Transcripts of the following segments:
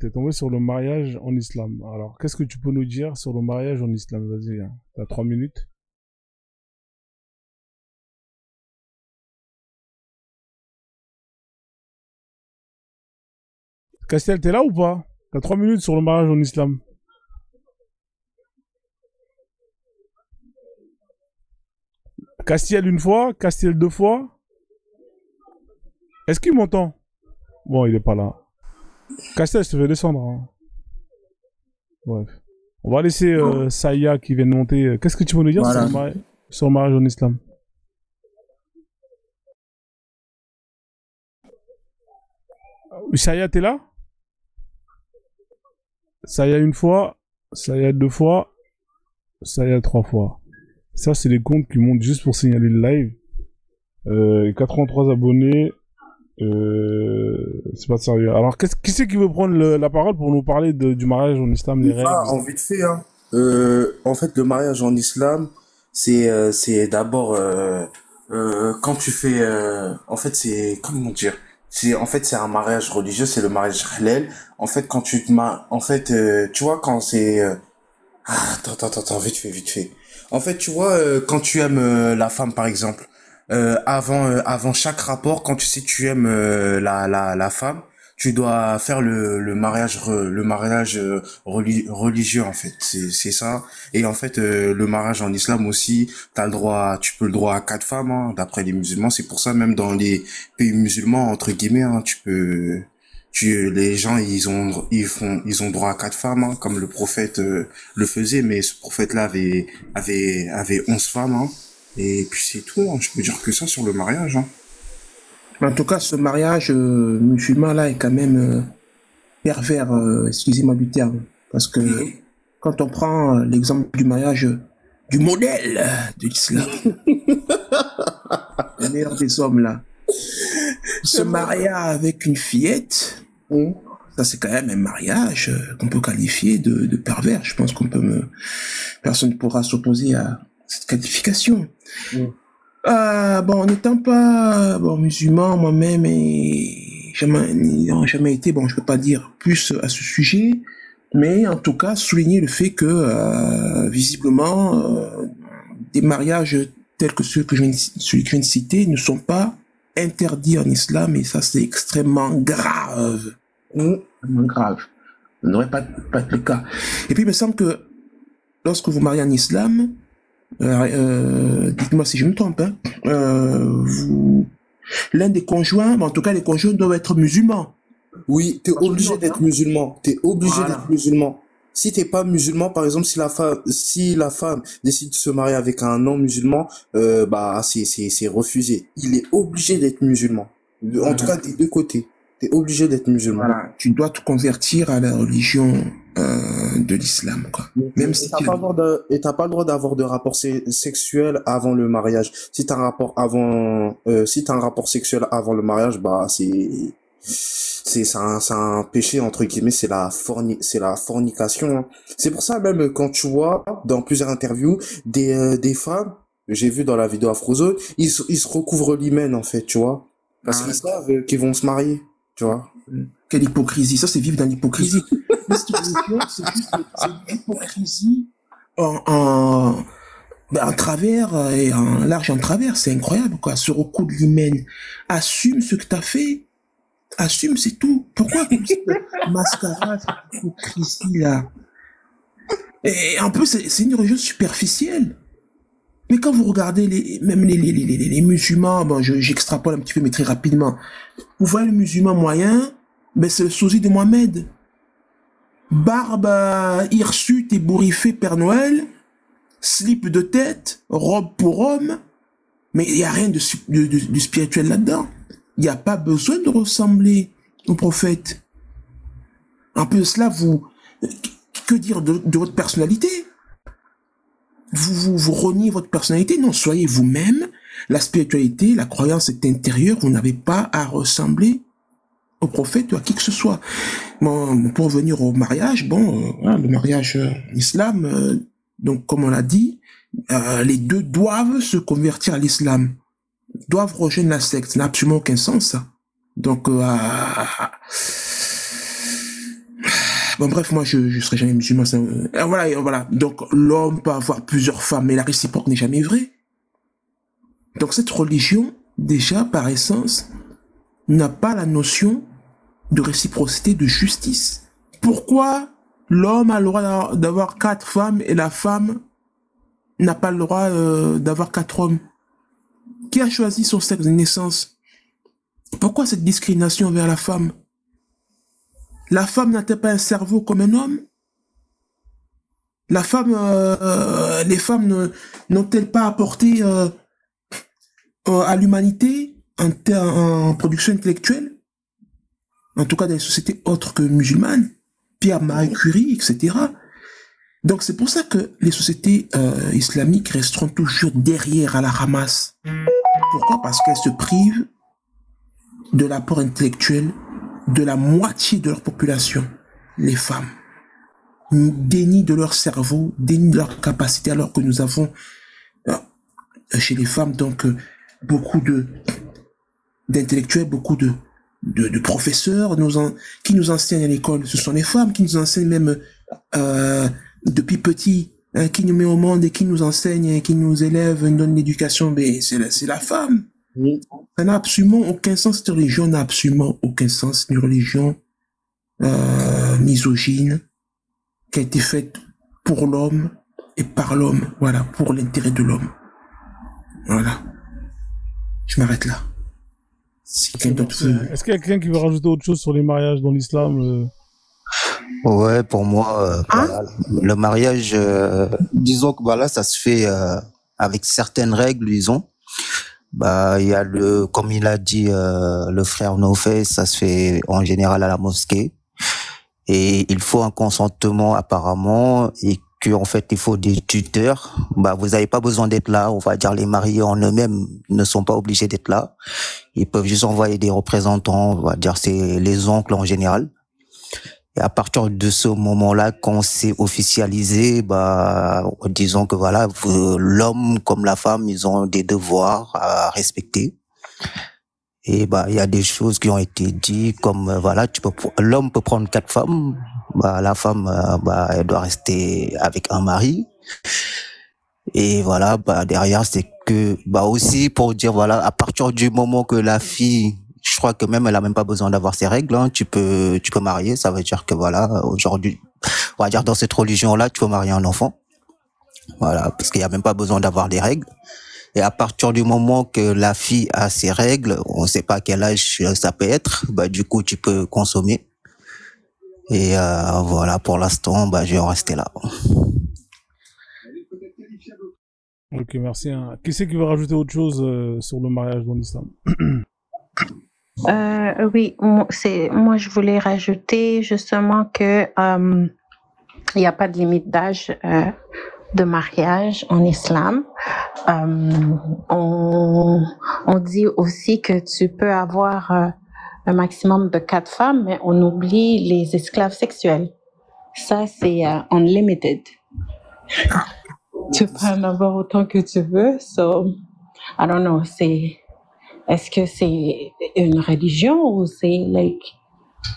t'es tombé sur le mariage en islam. Alors, qu'est-ce que tu peux nous dire sur le mariage en islam? Vas-y, hein. T'as 3 minutes. Castel, t'es là ou pas? T'as 3 minutes sur le mariage en islam. Castiel une fois, Castiel deux fois. Est-ce qu'il m'entend? Bon, il est pas là. Castiel, je te fais descendre. Hein. Bref. On va laisser Saya qui vient de monter. Qu'est-ce que tu veux nous dire Voilà. sur le mariage en islam? Saya, t'es là? Saya une fois, Saya deux fois, Saya trois fois. Ça, c'est les comptes qui montent juste pour signaler le live. 83 abonnés. C'est pas sérieux. Alors, qui c'est qui veut prendre la parole pour nous parler du mariage en islam, les règles? En vite fait, hein. En fait, le mariage en islam, c'est d'abord quand tu fais, en fait, c'est comment dire, c'est un mariage religieux, c'est le mariage halal. En fait, quand tu te maries, en fait, tu vois quand c'est, attends, vite fait. En fait, tu vois quand tu aimes la femme, par exemple, avant chaque rapport, quand tu sais que tu aimes la femme, tu dois faire le mariage religieux en fait, c'est ça. Et en fait le mariage en islam aussi, tu peux le droit à 4 femmes hein, d'après les musulmans. C'est pour ça même dans les pays musulmans entre guillemets hein, les gens ils ont droit à 4 femmes hein, comme le prophète le faisait, mais ce prophète là avait 11 femmes hein. Et puis c'est tout hein. Je peux dire que ça sur le mariage hein. En tout cas, ce mariage musulman-là est quand même pervers, excusez-moi du terme. Parce que quand on prend l'exemple du mariage, du modèle de l'islam, le meilleur des hommes là, se marier avec une fillette, ça c'est quand même un mariage qu'on peut qualifier de pervers. Je pense personne ne pourra s'opposer à cette qualification. Bon, n'étant pas musulman moi-même et n'ayant jamais été, je peux pas dire plus à ce sujet, mais en tout cas souligner le fait que visiblement des mariages tels que celui que je viens de citer ne sont pas interdits en islam, et ça c'est extrêmement grave. Extrêmement grave. Ça ne devrait pas être le cas. Et puis il me semble que lorsque vous mariez en islam, dites-moi si je me trompe, hein, l'un des conjoints, en tout cas les conjoints doivent être musulmans. Oui, t'es obligé d'être musulman. T'es obligé d'être musulman. Si t'es pas musulman, par exemple, si la femme décide de se marier avec un non-musulman, c'est refusé. Il est obligé d'être musulman. En tout cas, des deux côtés. T'es obligé d'être musulman. Voilà. Tu dois te convertir à la religion de l'islam, quoi. Même si t'as pas le droit d'avoir de rapport sexuel avant le mariage. Si t'as un rapport sexuel avant le mariage, c'est un péché entre guillemets, c'est la fornication hein. C'est pour ça même quand tu vois dans plusieurs interviews des femmes, j'ai vu dans la vidéo Afrozone, ils se recouvrent l'hymen en fait, tu vois, parce qu'ils savent qu'ils vont se marier, tu vois. Quelle hypocrisie, ça c'est vivre dans l'hypocrisie. C'est juste l'hypocrisie en travers et en large en travers, c'est incroyable quoi. Se recoudre l'hymen, assume ce que t'as fait. Assume, c'est tout. Pourquoi toute cette mascarade, cette hypocrisie là? Et en plus, c'est une religion superficielle. Mais quand vous regardez les musulmans, j'extrapole un petit peu, mais très rapidement. Vous voyez le musulman moyen, c'est le sosie de Mohamed. Barbe hirsute, ébouriffée Père Noël, slip de tête, robe pour homme, mais il n'y a rien de spirituel là-dedans. Il n'y a pas besoin de ressembler au prophète. En plus de cela, que dire de votre personnalité? Vous reniez votre personnalité? Non, soyez vous-même. La spiritualité, la croyance est intérieure. Vous n'avez pas à ressembler au prophète ou à qui que ce soit. Bon, pour revenir au mariage, le mariage islam, donc comme on l'a dit, les deux doivent se convertir à l'islam. Doivent rejoindre la secte. Ça n'a absolument aucun sens, ça. Donc, Bon, bref, moi, je serai jamais musulman. Voilà. Donc, l'homme peut avoir plusieurs femmes, mais la réciproque n'est jamais vraie. Donc, cette religion, déjà, par essence, n'a pas la notion de réciprocité, de justice. Pourquoi l'homme a le droit d'avoir 4 femmes et la femme n'a pas le droit d'avoir 4 hommes? Qui a choisi son sexe de naissance? Pourquoi cette discrimination vers la femme? La femme n'a-t-elle pas un cerveau comme un homme? La femme, les femmes n'ont-elles pas apporté à l'humanité en production intellectuelle? En tout cas dans les sociétés autres que musulmanes, Pierre, Marie Curie, etc. Donc c'est pour ça que les sociétés islamiques resteront toujours derrière à la ramasse. Pourquoi? Parce qu'elles se privent de l'apport intellectuel de la moitié de leur population, les femmes. Déni de leur cerveau, déni de leur capacité, alors que nous avons chez les femmes donc beaucoup d'intellectuels, beaucoup de professeurs qui nous enseignent à l'école. Ce sont les femmes qui nous enseignent même depuis petit, qui nous met au monde et qui nous enseigne, qui nous élève, nous donne l'éducation. Mais c'est la femme. Oui. Ça n'a absolument aucun sens. Cette religion n'a absolument aucun sens. Une religion misogyne qui a été faite pour l'homme et par l'homme. Voilà, pour l'intérêt de l'homme. Voilà. Je m'arrête là. Est-ce qu'il y a quelqu'un qui veut rajouter autre chose sur les mariages dans l'islam? Ouais, pour moi, voilà, le mariage, disons que voilà, ça se fait avec certaines règles, disons. Bah, il y a comme il a dit le frère Nofé, ça se fait en général à la mosquée. Et il faut un consentement apparemment, et qu'en fait il faut des tuteurs. Bah, vous n'avez pas besoin d'être là. On va dire les mariés en eux-mêmes ne sont pas obligés d'être là. Ils peuvent juste envoyer des représentants. On va dire c'est les oncles en général. Et à partir de ce moment-là, quand c'est officialisé, bah, disons que voilà, l'homme comme la femme, ils ont des devoirs à respecter. Et bah, il y a des choses qui ont été dites, comme voilà, l'homme peut prendre 4 femmes, bah, la femme, bah, elle doit rester avec un mari. Et voilà, bah, derrière, c'est que, bah, aussi pour dire voilà, à partir du moment que la fille, je crois que même elle a même pas besoin d'avoir ses règles, hein. Tu peux marier, ça veut dire que voilà, aujourd'hui, on va dire dans cette religion-là, tu peux marier un enfant. Voilà, parce qu'il y a même pas besoin d'avoir des règles. Et à partir du moment que la fille a ses règles, on sait pas quel âge ça peut être, bah du coup tu peux consommer. Et voilà, pour l'instant, bah je vais en rester là. Ok, merci. Qui c'est qui veut rajouter autre chose sur le mariage dans l'islam? Oui, moi je voulais rajouter justement que il n'y a pas de limite d'âge de mariage en islam. On dit aussi que tu peux avoir un maximum de 4 femmes, mais on oublie les esclaves sexuels. Ça, c'est unlimited. Tu peux en avoir autant que tu veux. So, I don't know, est-ce que c'est une religion ou c'est like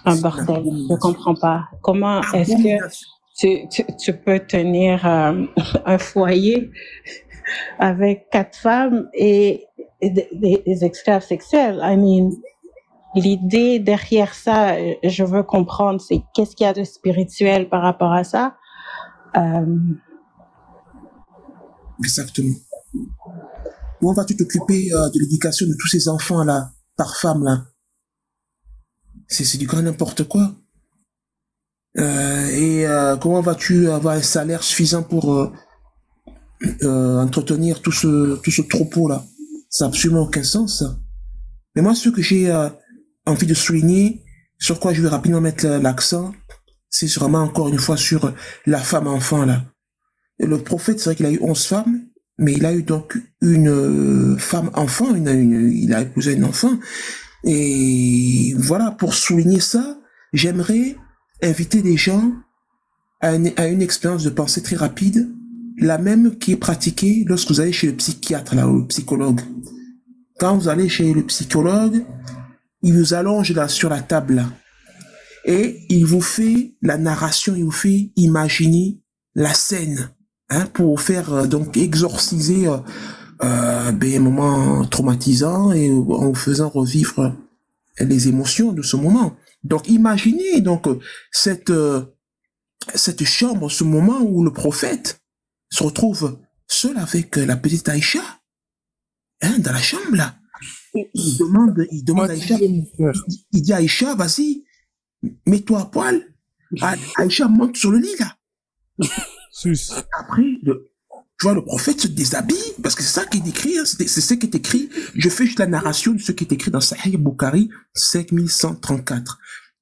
un bordel? Je comprends pas. Comment est-ce que tu peux tenir un foyer avec 4 femmes et des esclaves sexuels? I mean, l'idée derrière ça, je veux comprendre, c'est qu'est-ce qu'il y a de spirituel par rapport à ça? Exactement. Comment vas-tu t'occuper de l'éducation de tous ces enfants-là, par femme, là? C'est du grand n'importe quoi. Comment vas-tu avoir un salaire suffisant pour entretenir tout ce troupeau-là? Ça n'a absolument aucun sens, ça. Mais moi, ce que j'ai envie de souligner, sur quoi je vais rapidement mettre l'accent, c'est vraiment encore une fois sur la femme enfant, là. Et le prophète, c'est vrai qu'il a eu 11 femmes, mais il a eu donc une femme enfant, il a épousé un enfant. Et voilà, pour souligner ça, j'aimerais inviter des gens à une expérience de pensée très rapide, la même qui est pratiquée lorsque vous allez chez le psychiatre, là, ou le psychologue. Quand vous allez chez le psychologue, il vous allonge là sur la table, là. Et il vous fait la narration, il vous fait imaginer la scène, hein, pour faire donc exorciser un moment traumatisant et en vous faisant revivre les émotions de ce moment. Donc imaginez donc cette chambre, ce moment où le prophète se retrouve seul avec la petite Aïcha, hein, dans la chambre là. Il demande à Aïcha, il dit à Aïcha, vas-y, mets-toi à poil. Aïcha monte sur le lit là. Après, tu vois, le prophète se déshabille, parce que c'est ça qui est décrit, hein, c'est ce qui est écrit. Je fais juste la narration de ce qui est écrit dans Sahih Bukhari 5134.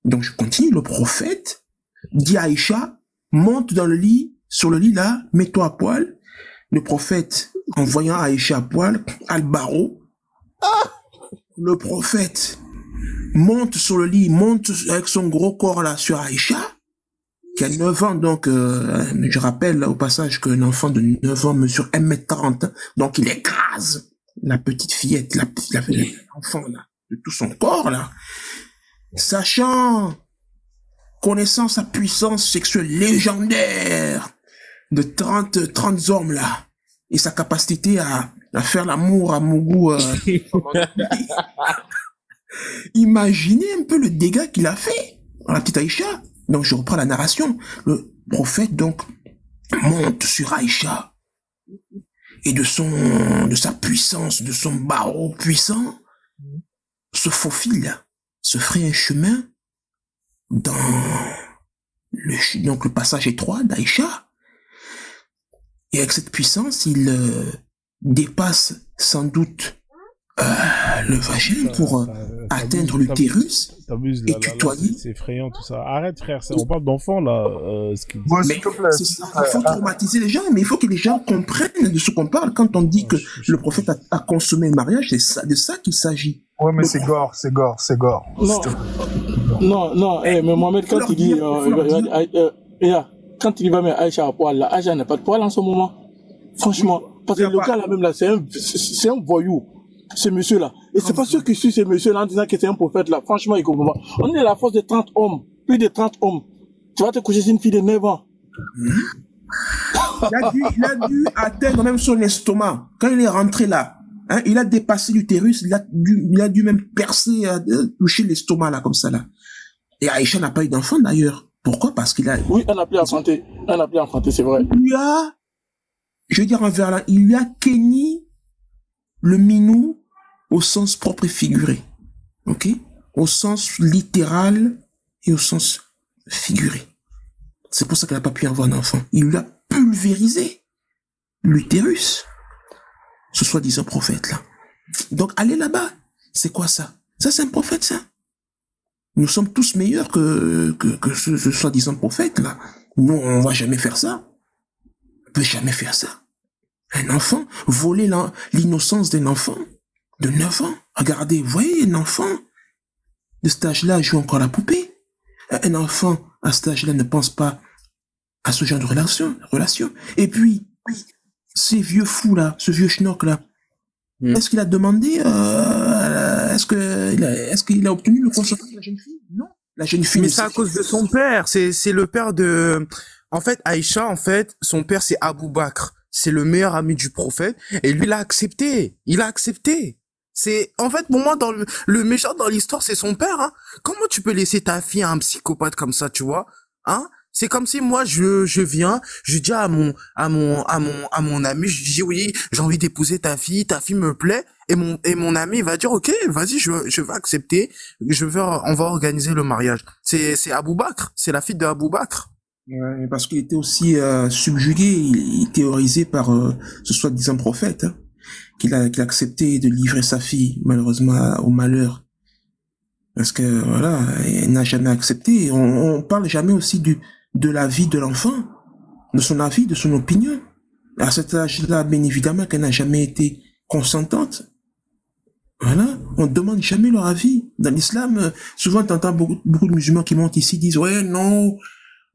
Donc je continue, le prophète dit à Aïcha, monte dans le lit, sur le lit là, mets-toi à poil. Le prophète, en voyant Aïcha à poil, al-Baro, le prophète monte sur le lit, monte avec son gros corps là sur Aïcha, qui a 9 ans, donc je rappelle au passage qu'un enfant de 9 ans mesure 1m30, donc il écrase la petite fillette, l'enfant là, de tout son corps là, connaissant sa puissance sexuelle légendaire de 30 hommes là, et sa capacité à faire l'amour à mon goût. Imaginez un peu le dégât qu'il a fait à la petite Aïcha. Donc je reprends la narration. Le prophète donc monte sur Aïcha et de sa puissance, de son barreau puissant, se faufile, se ferait un chemin dans le passage étroit d'Aïcha. Et avec cette puissance, il dépasse sans doute le vagin pour atteindre l'utérus et tutoyer. C'est effrayant tout ça. Arrête frère, on parle d'enfants là. Mais c'est ça, il faut traumatiser les gens, mais il faut que les gens comprennent de ce qu'on parle quand on dit que le prophète a consommé le mariage, c'est de ça qu'il s'agit. Ouais, mais c'est gore. Non, mais Mohamed, quand il dit, quand il va mettre Aïcha à poil, là, Aïcha n'a pas de poil en ce moment. Franchement. Parce que le gars là même là, c'est un voyou. Ce monsieur là. Et c'est pas sûr que si ce monsieur là, en disant que c'est un prophète là, franchement, il comprend pas. On est à la force de 30 hommes. Plus de 30 hommes. Tu vas te coucher sur une fille de 9 ans. Il a dû atteindre même son estomac. Quand il est rentré là, hein, il a dépassé l'utérus, il a dû même percer, toucher l'estomac là, comme ça là. Et Aïcha n'a pas eu d'enfant d'ailleurs. Pourquoi? Parce qu'il a... Oui, elle a appelé enfanté. C'est vrai. Il lui a kenni le minou au sens propre et figuré. Ok? Au sens littéral et au sens figuré. C'est pour ça qu'elle n'a pas pu avoir un enfant. Il lui a pulvérisé l'utérus. Ce soi-disant prophète là. Donc allez là-bas. C'est quoi ça? Ça c'est un prophète ça. Nous sommes tous meilleurs que ce soi-disant prophète là. Nous on va jamais faire ça. On peut jamais faire ça. Un enfant, voler l'innocence d'un enfant de 9 ans. Regardez, vous voyez, un enfant de cet âge-là joue encore la poupée. Un enfant à cet âge-là ne pense pas à ce genre de relation. Et puis, ces vieux fous là, ce vieux schnock là, est-ce qu'il a demandé, est-ce qu'il a obtenu le consentement de la jeune fille? Non. La jeune fille. Mais c'est à cause de son père. C'est le père de, en fait, Aïcha, en fait, son père c'est Abou Bakr. C'est le meilleur ami du prophète. Et lui, il a accepté. C'est, en fait, pour moi, dans le méchant dans l'histoire, c'est son père, hein. Comment tu peux laisser ta fille à un psychopathe comme ça, tu vois? Hein? C'est comme si moi, je viens, je dis à mon ami, je dis oui, j'ai envie d'épouser ta fille me plaît. Et mon ami va dire, ok, vas-y, je vais accepter. On va organiser le mariage. C'est Abou Bakr. C'est la fille de Abou Bakr. Ouais, parce qu'il était aussi subjugué, il théorisé par ce soi-disant prophète, hein, qu'il a accepté de livrer sa fille, malheureusement, au malheur. Parce que, voilà, elle n'a jamais accepté. On parle jamais aussi de la vie de l'enfant, de son avis, de son opinion. À cet âge-là, bien évidemment, qu'elle n'a jamais été consentante. Voilà, on demande jamais leur avis. Dans l'islam, souvent, t'entends beaucoup de musulmans qui montent ici, disent, ouais, non,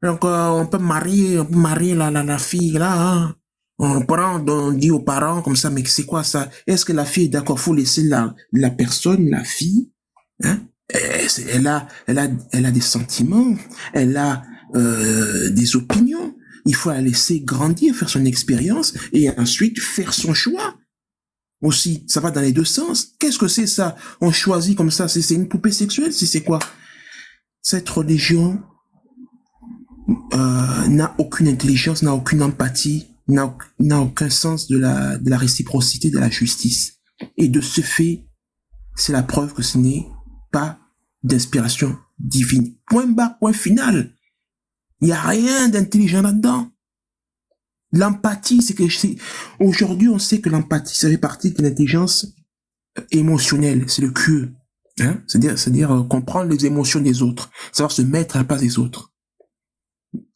donc, on peut marier la fille, là, hein. On dit aux parents, comme ça, mais c'est quoi ça? Est-ce que la fille est d'accord? Faut laisser la personne, la fille, hein, Elle a des sentiments, elle a des opinions. Il faut la laisser grandir, faire son expérience et ensuite faire son choix. Aussi, ça va dans les deux sens. Qu'est-ce que c'est ça? On choisit comme ça, c'est une poupée sexuelle, c'est quoi? Cette religion n'a aucune intelligence, n'a aucune empathie, n'a aucun sens de la réciprocité, de la justice. Et de ce fait, c'est la preuve que ce n'est pas d'inspiration divine. Point barre, point final. Il n'y a rien d'intelligent là-dedans. L'empathie, aujourd'hui, on sait que l'empathie, ça fait partie de l'intelligence émotionnelle. C'est le QE. Hein? C'est-à-dire comprendre les émotions des autres. Savoir se mettre à la place des autres.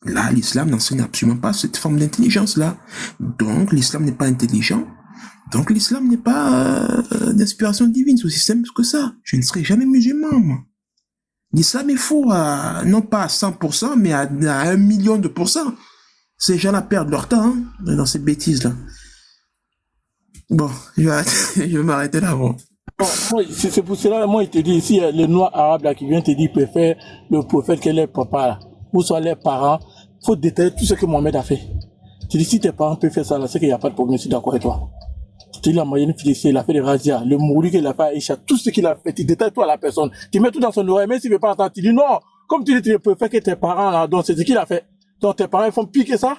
Là, l'islam n'enseigne absolument pas cette forme d'intelligence-là. Donc, l'islam n'est pas intelligent. Donc, l'islam n'est pas d'inspiration divine. C'est aussi simple que ça. Je ne serai jamais musulman, moi. L'islam est faux, non pas à 100%, mais à 1 million de pourcents. Ces gens-là perdent leur temps hein, dans ces bêtises-là. Bon, je vais m'arrêter là. Bon. Bon, c'est pour cela, moi, il te dit, ici, le noir arabe là, qui vient te dire, préfère le prophète que les papas, là, ou soit les parents, il faut détailler tout ce que Mohamed a fait. Tu dis, si tes parents peuvent faire ça, là, c'est qu'il n'y a pas de problème, je suis d'accord avec toi. Tu dis, la moyenne fiduciaire, il a fait des razzias, le mouru qu'il a fait à Aïcha, tout ce qu'il a fait, tu détailles toi la personne. Tu mets tout dans son oreille, même s'il ne veut pas entendre, tu dis, non, comme tu dis, tu peux faire que tes parents, là, donc c'est ce qu'il a fait. Donc tes parents, ils font pire que ça.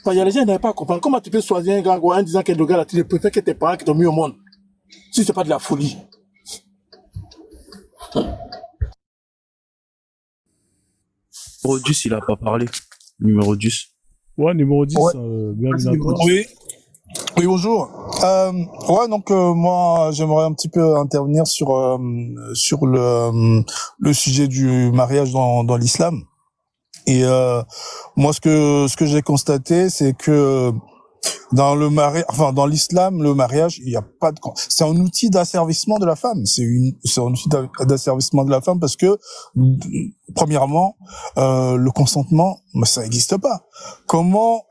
Enfin, il y a des gens qui n'arrivent pas à comprendre. Comment tu peux choisir un gars en disant que le gars là, tu préfères que tes parents qui t'ont mis au monde? Si c'est pas de la folie. Numéro 10, il a pas parlé. Numéro 10. Ouais, numéro 10, Ouais. bienvenue à toi. Oui. Oui, bonjour. Ouais, donc moi, j'aimerais un petit peu intervenir sur le sujet du mariage dans l'islam. Et moi, ce que j'ai constaté, c'est que dans l'islam, le mariage, il y a pas de, c'est un outil d'asservissement de la femme. C'est un outil d'asservissement de la femme parce que, premièrement, le consentement, ça n'existe pas. Comment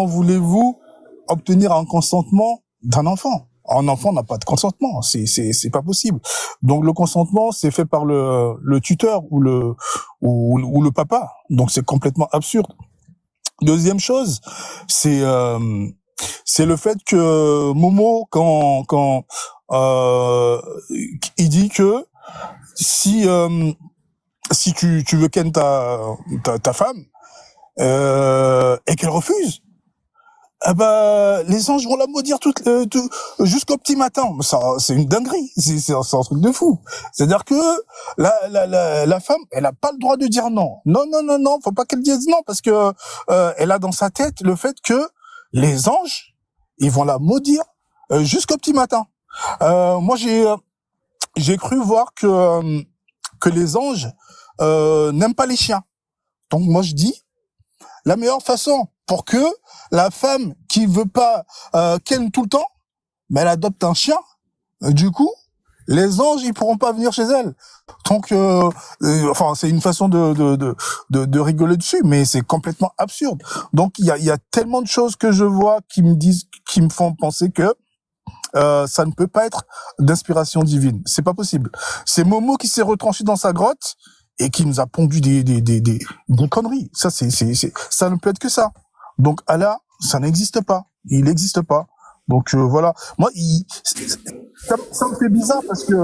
voulez-vous obtenir un consentement d'un enfant? Un enfant n'a pas de consentement, c'est pas possible. Donc le consentement, c'est fait par le tuteur ou le papa. Donc c'est complètement absurde. Deuxième chose, c'est le fait que Momo, quand il dit que si tu veux ken ta femme et qu'elle refuse, eh ben les anges vont la maudire jusqu'au petit matin. Ça, c'est une dinguerie, c'est un truc de fou. C'est-à-dire que la femme, elle a pas le droit de dire non. Non, faut pas qu'elle dise non parce que elle a dans sa tête le fait que les anges, ils vont la maudire jusqu'au petit matin. Moi, j'ai cru voir que les anges n'aiment pas les chiens. Donc moi je dis, la meilleure façon pour que la femme qui veut pas ken tout le temps, ben elle adopte un chien. Du coup, les anges ils pourront pas venir chez elle. Donc, enfin, c'est une façon de rigoler dessus, mais c'est complètement absurde. Donc, il y a tellement de choses que je vois qui me font penser que ça ne peut pas être d'inspiration divine. C'est pas possible. C'est Momo qui s'est retranché dans sa grotte et qui nous a pondu des conneries. Ça ne peut être que ça. Donc Allah, ça n'existe pas. Il n'existe pas. Donc voilà. Moi, ça me fait bizarre parce que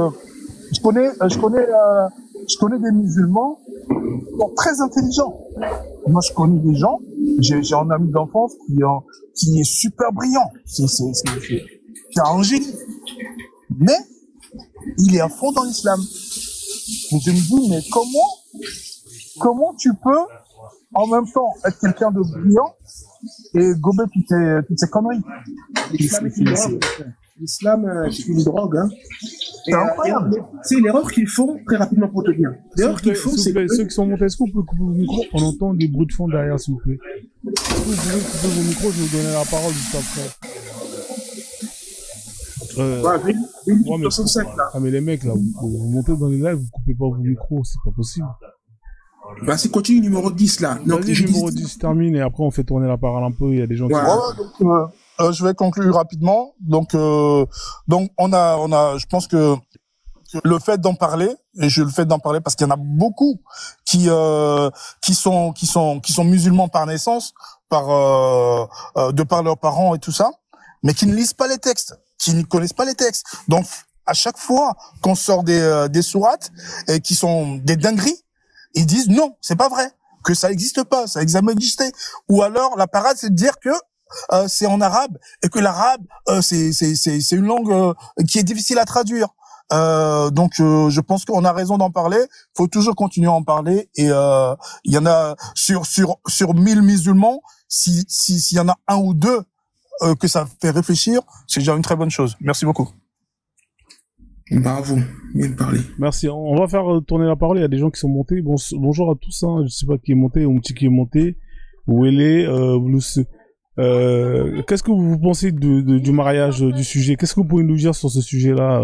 je connais des musulmans qui sont très intelligents. Moi, je connais des gens. J'ai un ami d'enfance qui est super brillant. C'est un génie. Mais il est à fond dans l'islam. Et je me dis, mais comment tu peux en même temps être quelqu'un de brillant et gober toutes ces conneries? L'islam, c'est une drogue, hein. C'est incroyable. C'est l'erreur qu'ils font, très rapidement pour te dire. L'erreur qu'ils font, c'est ceux qui sont montés, est-ce qu'on peut couper vos micros? On entend des bruits de fond derrière, s'il vous plaît. Si vous pouvez couper vos micros, je vais vous donner la parole juste après. Mais les mecs, là, vous montez dans les lives, vous coupez pas vos micros, c'est pas possible. Bah, c'est continue numéro 10, là. Donc, vas-y, numéro 10 termine, et après, on fait tourner la parole un peu, il y a des gens qui... donc, je vais conclure rapidement. Donc on a, je pense que le fait d'en parler, et je le fais d'en parler parce qu'il y en a beaucoup qui sont musulmans par naissance, de par leurs parents et tout ça, mais qui ne lisent pas les textes, qui ne connaissent pas les textes. Donc à chaque fois qu'on sort des sourates et qui sont des dingueries, ils disent non, c'est pas vrai, que ça existe pas, ça n'a jamais existé. Ou alors la parade, c'est de dire que c'est en arabe et que l'arabe c'est une langue qui est difficile à traduire. Donc je pense qu'on a raison d'en parler. Faut toujours continuer à en parler. Et il y en a sur 1000 musulmans, s'il y en a un ou deux que ça fait réfléchir, c'est déjà une très bonne chose. Merci beaucoup. Bravo, bien parlé. Merci. On va faire tourner la parole. Il y a des gens qui sont montés. Bonjour à tous. Hein. Je sais pas qui est monté, Oumti qui est monté. Wele, qu'est-ce que vous pensez du mariage, du sujet? Qu'est-ce que vous pouvez nous dire sur ce sujet-là?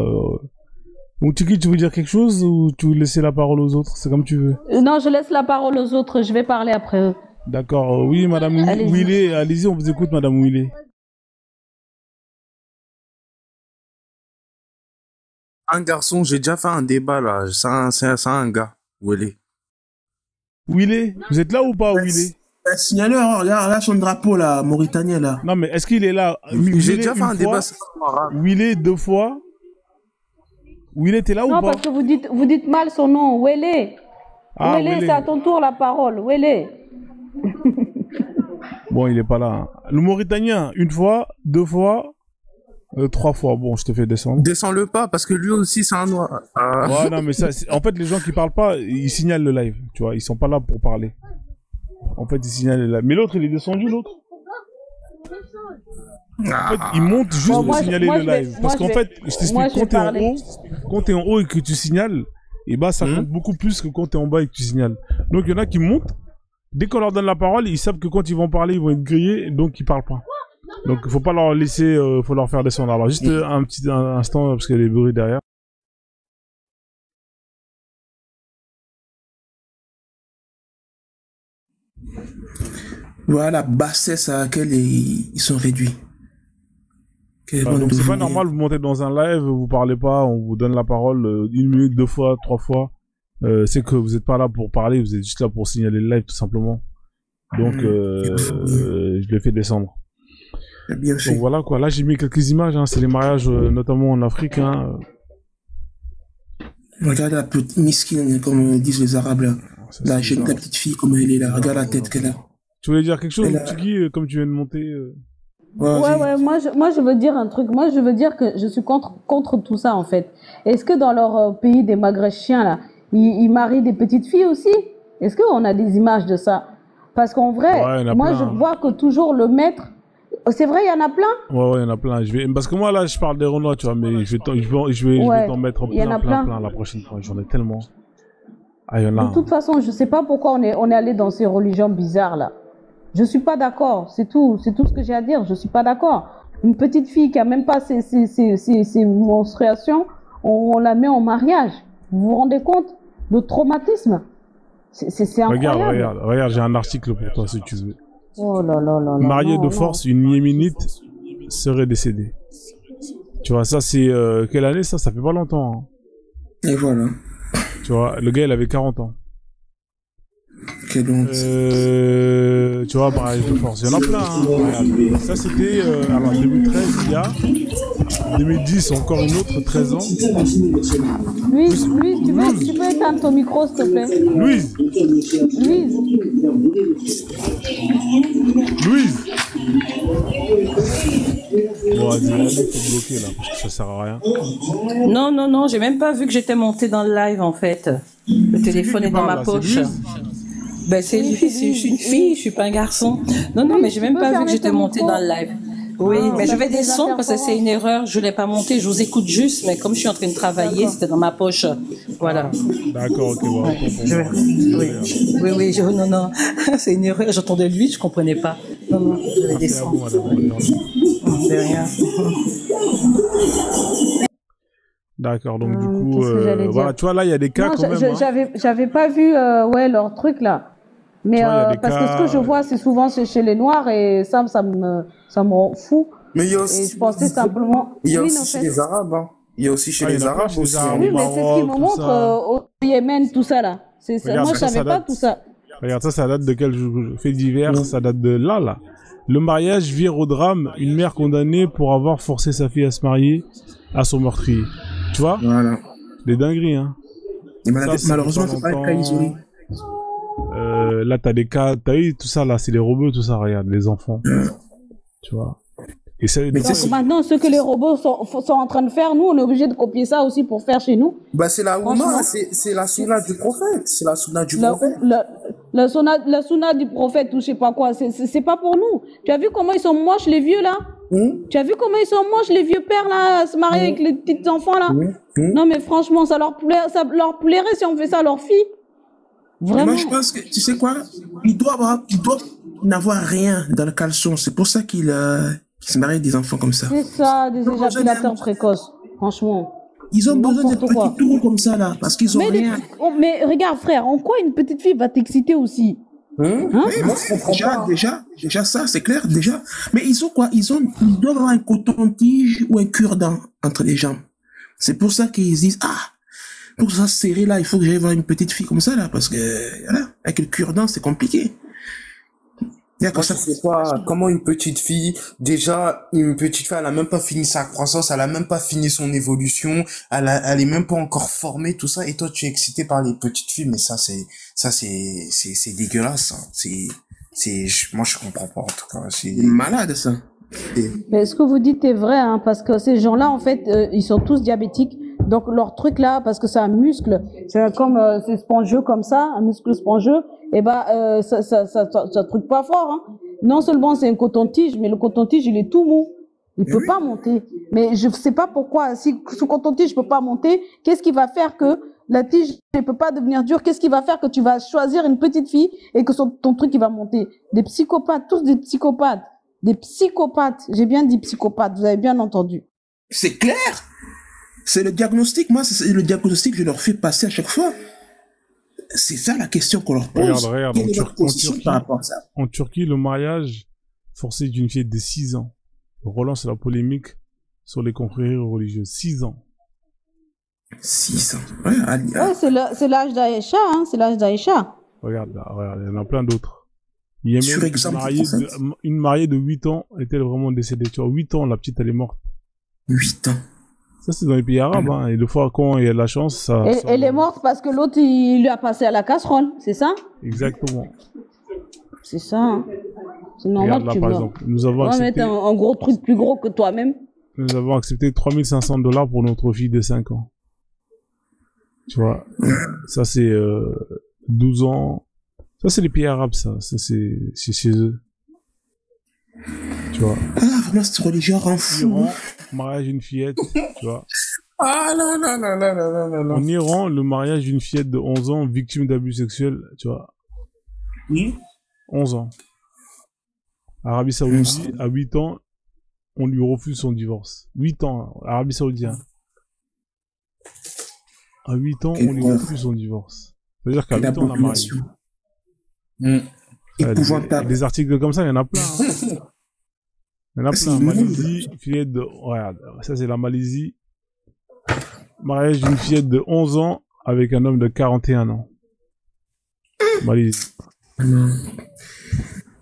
Oumtiki, tu veux dire quelque chose ou tu veux laisser la parole aux autres? C'est comme tu veux. Non, je laisse la parole aux autres. Je vais parler après eux. D'accord. Oui, Madame Wile, allez-y, on vous écoute, Madame Wile. Un garçon, j'ai déjà fait un débat là. C'est un gars. Wele. Wile, vous êtes là ou pas, Wile? Signaleur, regarde là son drapeau là, mauritanien là. Non mais est-ce qu'il est là? J'ai déjà fait un débat. Wile 2 fois. Wile, t'es là ou pas? Non, parce que vous dites mal son nom. Wele. Ah, Wele, c'est à ton tour la parole. Wele. Bon, il est pas là. Hein. Le Mauritanien, 1 fois, 2 fois, 3 fois. Bon, je te fais descendre. Descends-le pas, parce que lui aussi, c'est un noir. Ouais, non, mais ça, en fait, les gens qui parlent pas, ils signalent le live. Tu vois, ils sont pas là pour parler. En fait, ils signalent le live. Mais l'autre, il est descendu, l'autre. En fait, il monte juste pour signaler le live. Parce qu'en fait, je t'explique, quand t'es en haut et que tu signales, et bah, ça compte beaucoup plus que quand t'es en bas et que tu signales. Donc, il y en a qui montent. Dès qu'on leur donne la parole, ils savent que quand ils vont parler, ils vont être grillés, donc ils parlent pas. Donc, il faut pas leur laisser, faut leur faire descendre. Alors, juste un petit instant, parce qu'il y a des bruits derrière. Voilà la bassesse à laquelle ils sont réduits. Donc, c'est pas normal, vous montez dans un live, vous parlez pas, on vous donne la parole 1 minute, 2 fois, 3 fois. C'est que vous êtes pas là pour parler, vous êtes juste là pour signaler le live, tout simplement. Donc, je l'ai fait descendre. Bien fait. Donc voilà quoi, là j'ai mis quelques images, hein. C'est les mariages notamment en Afrique. Hein. Regarde la petite miskine, comme disent les Arabes là. La petite fille, comme elle est là, regarde la tête qu'elle a. Tu voulais dire quelque chose, Tiki, comme tu viens de monter Ouais, moi je veux dire un truc. Moi je veux dire que je suis contre tout ça en fait. Est-ce que dans leur pays des Maghréchiens là, ils marient des petites filles aussi? Est-ce qu'on a des images de ça? Parce qu'en vrai, moi je vois que toujours le maître. C'est vrai, il y en a plein? Ouais, il y en a plein. Parce que moi, là, je parle des Renois, tu vois, mais je vais t'en mettre plein la prochaine fois. J'en ai tellement. Ah, il y en a. De toute façon, je sais pas pourquoi on est allé dans ces religions bizarres, là. Je suis pas d'accord. C'est tout ce que j'ai à dire. Je suis pas d'accord. Une petite fille qui a même pas ses menstruations, on la met en mariage. Vous vous rendez compte? Le traumatisme. C'est incroyable. Regarde, j'ai un article pour toi, si tu veux. Oh là là là. Marié de force, une Yéménite serait décédée. Tu vois, ça c'est quelle année ça? Ça fait pas longtemps. Hein. Et voilà. Tu vois, le gars il avait 40 ans. Quelle honte. Tu vois, mariage de force, il y en a plein. Hein. Ça c'était alors 2013, il y a 2010 encore une autre 13 ans. Louise, tu peux éteindre ton micro s'il te plaît. Louise. Bon, vas-y, faut bloquer là, parce que ça sert à rien. Non, j'ai même pas vu que j'étais montée dans le live en fait. Le téléphone est dans ma poche. Ben c'est une fille, je suis pas un garçon. Non, mais j'ai même pas vu que j'étais montée dans le live. Oui, mais je vais descendre parce que c'est une erreur. Je l'ai pas monté. Je vous écoute juste, mais comme je suis en train de travailler, c'était dans ma poche. Voilà. D'accord, ok, bon. Oui, non. C'est une erreur. J'entendais lui, je comprenais pas. Non, je vais descendre. De rien. D'accord, donc du coup, voilà, tu vois là, il y a des cas quand même. J'avais pas vu, leur truc là. Mais parce que ce que je vois, c'est souvent chez les Noirs et ça me rend fou. Mais il y a aussi, et je pensais simplement. Il y a aussi chez les Arabes. Hein. Il y a aussi chez les Arabes aussi. Oui, mais c'est ce qu'ils me montrent au Yémen, tout ça là. Moi, je savais pas tout ça. Regarde, ça date de quel fait divers? Ça date de là. Le mariage vire au drame, une mère condamnée pour avoir forcé sa fille à se marier à son meurtrier. Tu vois? Voilà. Des dingueries, hein. Et malheureusement, c'est pas un cas isolé. Là, t'as des cas, t'as eu tout ça, là, c'est les robots, tout ça, regarde, les enfants. Tu vois? Et donc maintenant, ce que les robots sont en train de faire, nous, on est obligé de copier ça aussi pour faire chez nous. Bah, c'est la Ouma, c'est la sunna du prophète. C'est la sunna du prophète. La sunna du prophète, ou je sais pas quoi, c'est pas pour nous. Tu as vu comment ils sont moches, les vieux, là? Tu as vu comment ils sont moches, les vieux pères, là, à se marier avec les petits enfants, là? Non, mais franchement, ça leur plairait si on fait ça à leurs filles. Vraiment. Moi, je pense que, tu sais quoi? Ils doivent n'avoir rien dans le caleçon. C'est pour ça qu'ils se marient des enfants comme ça. C'est ça, des éjaculateurs précoces. Franchement. Ils ont besoin de petits tours comme ça, là, parce qu'ils ont rien. Mais regarde, frère, en quoi une petite fille va t'exciter aussi? Oui, moi, déjà, ça, c'est clair, déjà. Mais ils ont quoi? Ils doivent avoir un coton-tige ou un cure-dent entre les jambes. C'est pour ça qu'ils disent, pour ça serrer là, il faut que j'aille voir une petite fille comme ça, là, parce que, voilà, avec le cure-dent, c'est compliqué. Moi, ça fait quoi? Comment une petite fille, déjà, une petite fille, elle a même pas fini sa croissance, elle a même pas fini son évolution, elle est même pas encore formée, tout ça, et toi, tu es excité par les petites filles, mais ça, c'est dégueulasse, hein. Moi, je comprends pas, en tout cas. C'est malade, ça. Mais ce que vous dites est vrai, hein, parce que ces gens-là, en fait, ils sont tous diabétiques. Donc, leur truc là, parce que c'est un muscle, c'est comme, c'est spongieux comme ça, un muscle spongieux, et ça truc pas fort, hein. Non seulement c'est un coton-tige, mais le coton-tige, il est tout mou. Il peut pas monter. Mais je sais pas pourquoi, si ce coton-tige peut pas monter, qu'est-ce qui va faire que la tige ne peut pas devenir dure? Qu'est-ce qui va faire que tu vas choisir une petite fille et que ton truc, il va monter? Des psychopathes, tous des psychopathes. Des psychopathes. J'ai bien dit psychopathes, vous avez bien entendu. C'est clair. C'est le diagnostic. Moi, c'est le diagnostic que je leur fais passer à chaque fois. C'est ça la question qu'on leur pose. Regarde, en Turquie, le mariage forcé d'une fille de 6 ans relance la polémique sur les confréries religieuses. 6 ans. 6 ans. Ouais, c'est l'âge d'Aïcha, hein. C'est l'âge d'Aïcha. Regarde, il y en a plein d'autres. Il y a même une mariée de 8 ans est-elle vraiment décédée? Tu vois, 8 ans, la petite, elle est morte. 8 ans. Ça, c'est dans les pays arabes, hein. Et des fois, quand il y a de la chance, ça... Elle est morte parce que l'autre, il lui a passé à la casserole, c'est ça? Exactement. C'est ça, hein. C'est normal que tu meurs. Nous avons accepté... mettre un gros truc plus gros que toi-même. Nous avons accepté $3 500 pour notre fille de 5 ans. Tu vois, ça, c'est 12 ans... Ça, c'est les pays arabes, ça. Ça, c'est chez eux. Tu vois. Vraiment, cette religion rend fou. Iran, mariage d'une fillette, tu vois. Là. En Iran, le mariage d'une fillette de 11 ans, victime d'abus sexuels, tu vois. 11 ans. Arabie Saoudite, à 8 ans, on lui refuse son divorce. 8 ans, Arabie Saoudite. À 8 ans, on lui refuse son divorce. C'est-à-dire qu'à 8 ans, on a marié. Des articles comme ça, il y en a plein. Hein. Il y en a plein. Malaisie, fillette de... Regarde, ça c'est la Malaisie. Mariage d'une fillette de 11 ans avec un homme de 41 ans. Malaisie.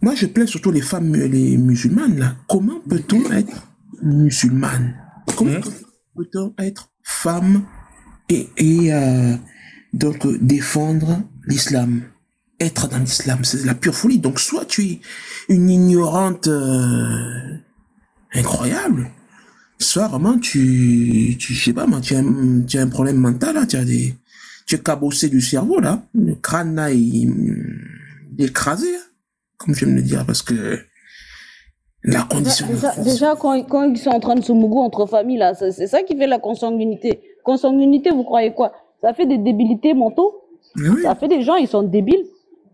Moi, je plains surtout les femmes, les musulmanes, là. Comment peut-on être musulmane? Comment peut-on être femme et donc défendre l'islam? Être dans l'islam, c'est la pure folie. Donc, soit tu es une ignorante incroyable, soit vraiment je sais pas, moi, tu as un problème mental, là, tu es cabossé du cerveau, là. Le crâne, là, il est écrasé, hein, comme je viens de le dire, parce que la condition... Déjà quand ils sont en train de se mouiller entre familles, là, c'est ça qui fait la consanguinité. Consanguinité, vous croyez quoi? Ça fait des débilités mentaux. Oui. Ça fait des gens, ils sont débiles.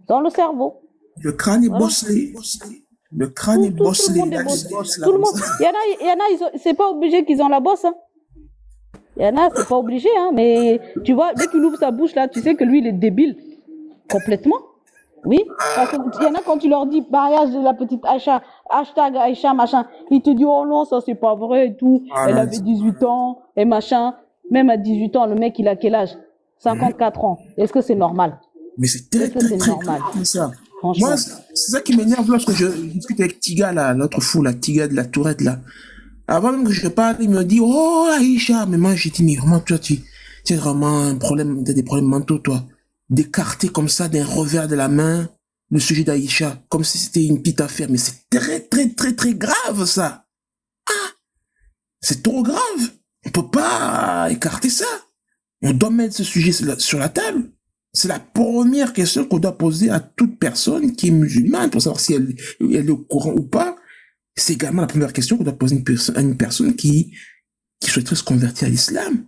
Dans le cerveau. Le crâne est bosselé. Le crâne est bosselé. Tout le monde. Il y en a, c'est pas obligé qu'ils ont la bosse, hein. Il y en a, c'est pas obligé, hein. Mais tu vois, dès qu'il ouvre sa bouche, là, tu sais que lui, il est débile. Complètement. Oui, parce qu'il y en a quand tu leur dis mariage de la petite Aïcha, hashtag Aïcha, machin, ils te disent oh non, ça c'est pas vrai et tout. Elle avait 18 ans et machin. Même à 18 ans, le mec il a quel âge? 54 ans. Est-ce que c'est normal? Mais c'est très normal. Ça. Moi, c'est ça qui m'énerve lorsque je discute avec Tiga, là, l'autre fou, la Tiga de la Tourette, là. Avant même que je parle, il me dit oh Aïcha, mais moi j'ai dit mais vraiment toi tu as vraiment un problème, t'as des problèmes mentaux toi. D'écarter comme ça d'un revers de la main le sujet d'Aïcha, comme si c'était une petite affaire. Mais c'est très grave, ça. Ah, c'est trop grave. On peut pas écarter ça. On doit mettre ce sujet sur la table. C'est la première question qu'on doit poser à toute personne qui est musulmane pour savoir si elle est au courant ou pas. C'est également la première question qu'on doit poser à une personne qui souhaiterait se convertir à l'islam.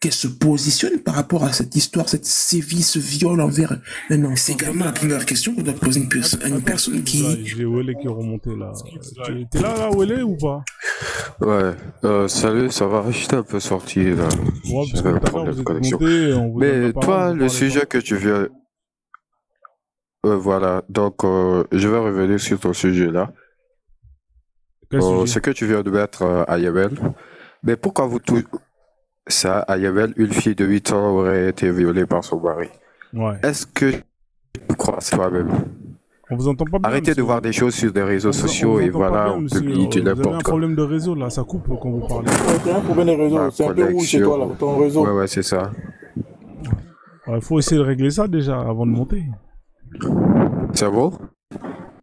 Qu'elle se positionne par rapport à cette histoire, cette sévie, ce viol envers un enfant. C'est également la première question qu'on doit poser à une personne qui... J'ai Wele qui est remonté là. T'es là, Wele, ou pas? Ouais, salut, ça va? J'étais un peu sorti là. Ouais, j'avais un problème de connexion. Mais toi, le sujet que tu viens... voilà, donc je vais revenir sur ton sujet là. Ce que tu viens de mettre à Yabel. Mais pourquoi vous tous... Ça, à Yabel, une fille de 8 ans aurait été violée par son mari. Ouais. Est-ce que tu crois à toi-même? On vous entend pas bien. Arrêtez de voir des choses sur des réseaux sociaux et voilà, on publie du n'importe quoi. Vous avez un problème de réseau là, ça coupe quand vous parlez. C'est un problème de réseau, c'est un peu rouge chez toi là, ton réseau. Ouais, c'est ça. Il faut essayer de régler ça déjà avant de monter. C'est bon?